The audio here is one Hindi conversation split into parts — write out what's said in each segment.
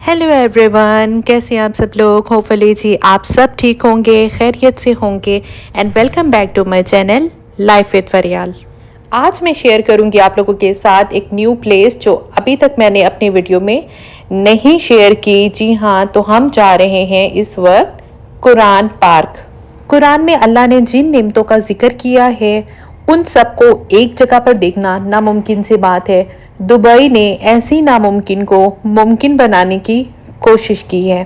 हेलो एवरीवन, कैसे हैं आप सब लोग। होपफुली जी आप सब ठीक होंगे, खैरियत से होंगे। And welcome back to my channel life with Faryal. आज मैं शेयर करूंगी आप लोगों के साथ एक न्यू प्लेस जो अभी तक मैंने अपनी वीडियो में नहीं शेयर की। जी हाँ, तो हम जा रहे हैं इस वक्त कुरान पार्क। कुरान में अल्लाह ने जिन नेमतों का जिक्र किया है उन सबको एक जगह पर देखना नामुमकिन सी बात है। दुबई ने ऐसी नामुमकिन को मुमकिन बनाने की कोशिश की है।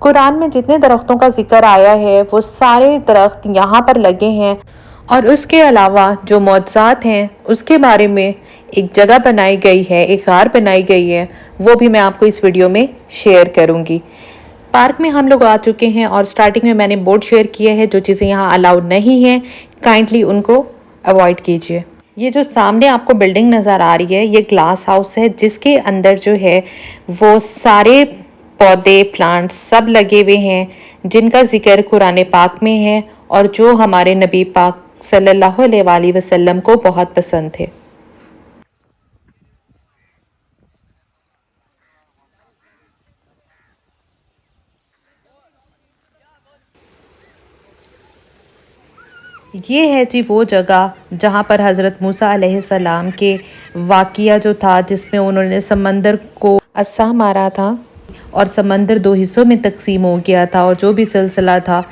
कुरान में जितने दरख्तों का जिक्र आया है वो सारे दरख्त यहाँ पर लगे हैं, और उसके अलावा जो मौजज़ात हैं उसके बारे में एक जगह बनाई गई है, एक गार बनाई गई है, वो भी मैं आपको इस वीडियो में शेयर करूँगी। पार्क में हम लोग आ चुके हैं और स्टार्टिंग में मैंने बोर्ड शेयर किया है, जो चीज़ें यहाँ अलाउड नहीं हैं काइंडली उनको अवॉइड कीजिए। ये जो सामने आपको बिल्डिंग नज़र आ रही है ये ग्लास हाउस है, जिसके अंदर जो है वो सारे पौधे प्लांट्स सब लगे हुए हैं जिनका जिक्र कुरान पाक में है और जो हमारे नबी पाक सल्लल्लाहु अलैहि वसल्लम को बहुत पसंद थे। ये है जी वो जगह जहाँ पर हज़रत मूसा अलैहिस्सलाम के वाक़िया जो था, जिसमें उन्होंने समंदर को अस्सा मारा था और समंदर दो हिस्सों में तकसीम हो गया था, और जो भी सिलसिला था।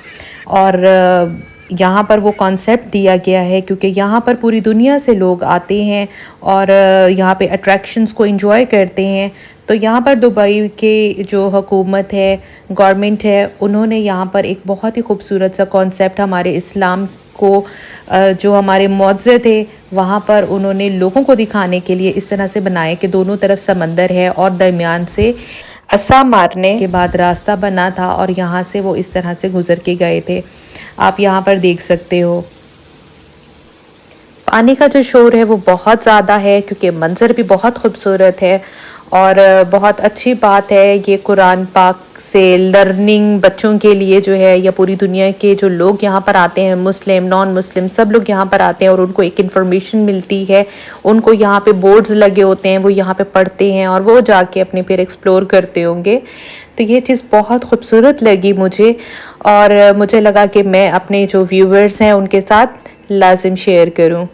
और यहाँ पर वो कॉन्सेप्ट दिया गया है क्योंकि यहाँ पर पूरी दुनिया से लोग आते हैं और यहाँ पे अट्रैक्शंस को एंजॉय करते हैं। तो यहाँ पर दुबई के जो हुकूमत है, गवर्नमेंट है, उन्होंने यहाँ पर एक बहुत ही खूबसूरत सा कॉन्सेप्ट हमारे इस्लाम को जो हमारे मुअज़्ज़े थे वहाँ पर उन्होंने लोगों को दिखाने के लिए इस तरह से बनाए कि दोनों तरफ समंदर है और दरमियान से असा मारने के बाद रास्ता बना था, और यहाँ से वो इस तरह से गुज़र के गए थे। आप यहाँ पर देख सकते हो पानी का जो शोर है वो बहुत ज़्यादा है क्योंकि मंज़र भी बहुत खूबसूरत है। और बहुत अच्छी बात है, ये कुरान पाक से लर्निंग बच्चों के लिए जो है, या पूरी दुनिया के जो लोग यहाँ पर आते हैं, मुस्लिम नॉन मुस्लिम सब लोग यहाँ पर आते हैं और उनको एक इन्फॉर्मेशन मिलती है। उनको यहाँ पे बोर्ड्स लगे होते हैं, वो यहाँ पे पढ़ते हैं और वो जाके अपने फिर एक्सप्लोर करते होंगे। तो ये चीज़ बहुत खूबसूरत लगी मुझे, और मुझे लगा कि मैं अपने जो व्यूवर्स हैं उनके साथ लाजिम शेयर करूँ।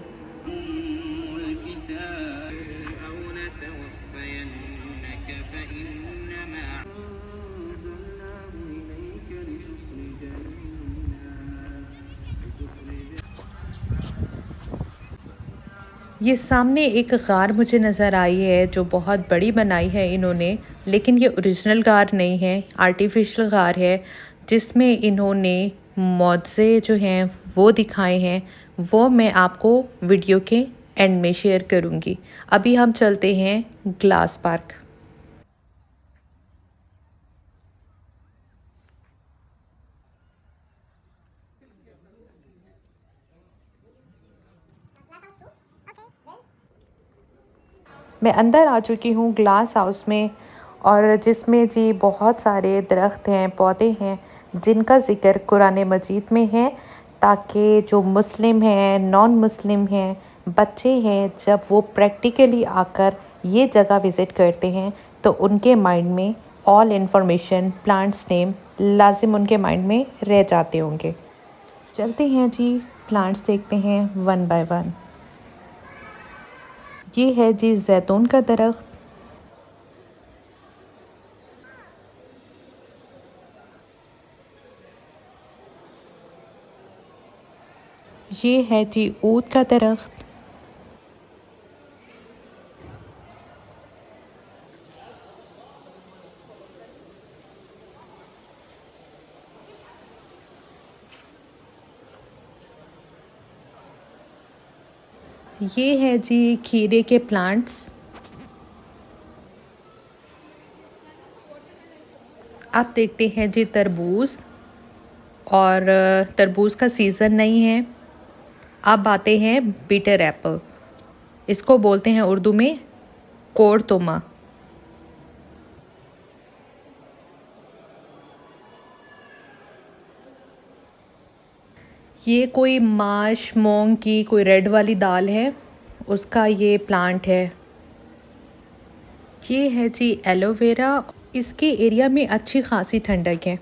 ये सामने एक गार मुझे नज़र आई है जो बहुत बड़ी बनाई है इन्होंने, लेकिन ये ओरिजिनल गार नहीं है, आर्टिफिशियल गार है जिसमें इन्होंने मुअज़्ज़े जो हैं वो दिखाए हैं। वो मैं आपको वीडियो के एंड में शेयर करूँगी। अभी हम चलते हैं ग्लास पार्क। मैं अंदर आ चुकी हूँ ग्लास हाउस में, और जिसमें जी बहुत सारे दरख्त हैं, पौधे हैं जिनका ज़िक्र कुरान मजीद में है, ताकि जो मुस्लिम हैं, नॉन मुस्लिम हैं, बच्चे हैं, जब वो प्रैक्टिकली आकर ये जगह विज़िट करते हैं तो उनके माइंड में ऑल इन्फॉर्मेशन प्लांट्स नेम लाजिम उनके माइंड में रह जाते होंगे। चलते हैं जी, प्लांट्स देखते हैं वन बाय वन। ये है जी जैतून का दरख्त। ये है जी ऊद का दरख्त। ये है जी खीरे के प्लांट्स। आप देखते हैं जी तरबूज, और तरबूज का सीज़न नहीं है। अब आते हैं बीटर एप्पल, इसको बोलते हैं उर्दू में कोड़तुमा। ये कोई माश मूंग की कोई रेड वाली दाल है, उसका ये प्लांट है। ये है जी एलोवेरा। इसके एरिया में अच्छी खासी ठंडक है।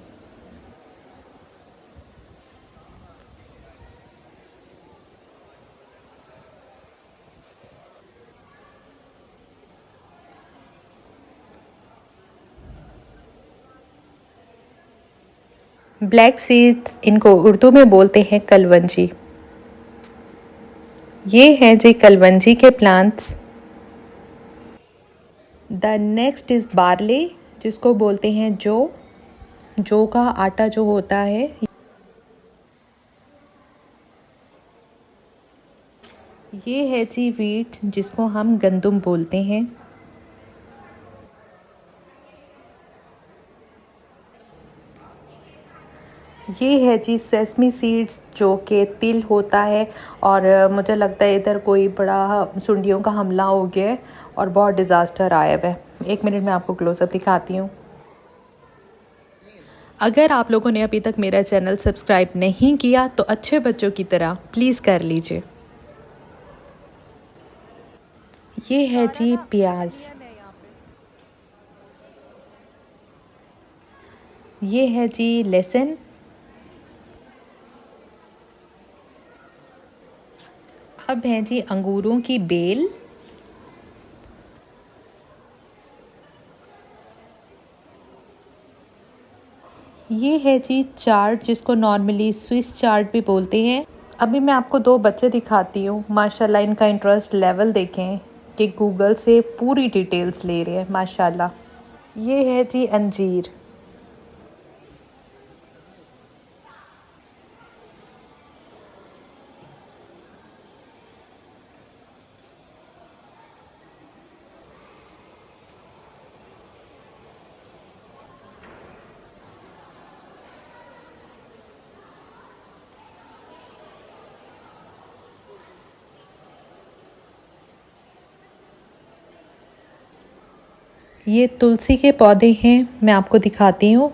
ब्लैक सीड्स, इनको उर्दू में बोलते हैं कलवंजी। ये हैं जी कलवंजी के plants. The next is barley, जिसको बोलते हैं जौ का आटा जो होता है। ये है जी वीट, जिसको हम गंदुम बोलते हैं। ये है जी सेसमी सीड्स, जो कि तिल होता है। और मुझे लगता है इधर कोई बड़ा सुंडियों का हमला हो गया है और बहुत डिज़ास्टर आया हुआ है। 1 मिनट में आपको क्लोजअप दिखाती हूँ। अगर आप लोगों ने अभी तक मेरा चैनल सब्सक्राइब नहीं किया तो अच्छे बच्चों की तरह प्लीज़ कर लीजिए। ये है जी प्याज। ये है जी लहसुन। अब हैं जी अंगूरों की बेल। ये है जी चार्ट, जिसको नॉर्मली स्विस चार्ट भी बोलते हैं। अभी मैं आपको 2 बच्चे दिखाती हूँ। माशाल्लाह इनका इंटरेस्ट लेवल देखें कि गूगल से पूरी डिटेल्स ले रहे हैं माशाल्लाह। ये है जी अंजीर। ये तुलसी के पौधे हैं, मैं आपको दिखाती हूँ।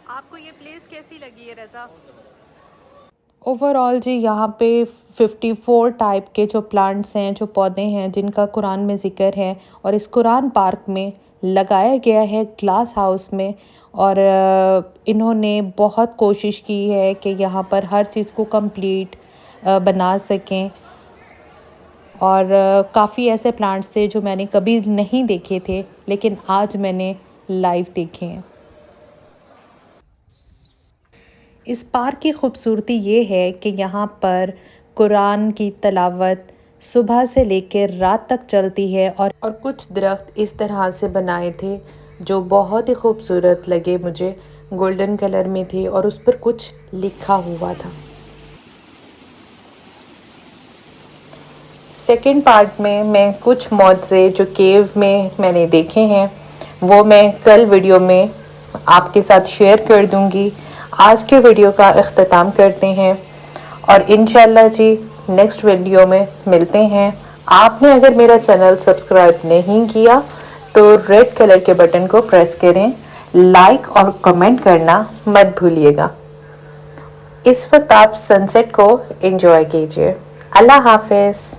आपको ये प्लेस कैसी लगी है रज़ा? ओवरऑल जी यहाँ पे 54 टाइप के जो प्लांट्स हैं, जो पौधे हैं, जिनका कुरान में ज़िक्र है और इस कुरान पार्क में लगाया गया है ग्लास हाउस में। और इन्होंने बहुत कोशिश की है कि यहाँ पर हर चीज़ को कंप्लीट बना सकें। और काफ़ी ऐसे प्लांट्स थे जो मैंने कभी नहीं देखे थे, लेकिन आज मैंने लाइव देखे हैं। इस पार्क की खूबसूरती ये है कि यहाँ पर कुरान की तलावत सुबह से लेकर रात तक चलती है। और कुछ दरख्त इस तरह से बनाए थे जो बहुत ही खूबसूरत लगे मुझे। गोल्डन कलर में थे और उस पर कुछ लिखा हुआ था। सेकंड पार्ट में मैं कुछ मौज़े जो केव में मैंने देखे हैं वो मैं कल वीडियो में आपके साथ शेयर कर दूंगी। आज के वीडियो का इख्तिताम करते हैं और इंशाल्लाह जी नेक्स्ट वीडियो में मिलते हैं। आपने अगर मेरा चैनल सब्सक्राइब नहीं किया तो रेड कलर के बटन को प्रेस करें, लाइक और कमेंट करना मत भूलिएगा। इस वक्त आप सनसेट को एंजॉय कीजिए। अल्लाह हाफिज़।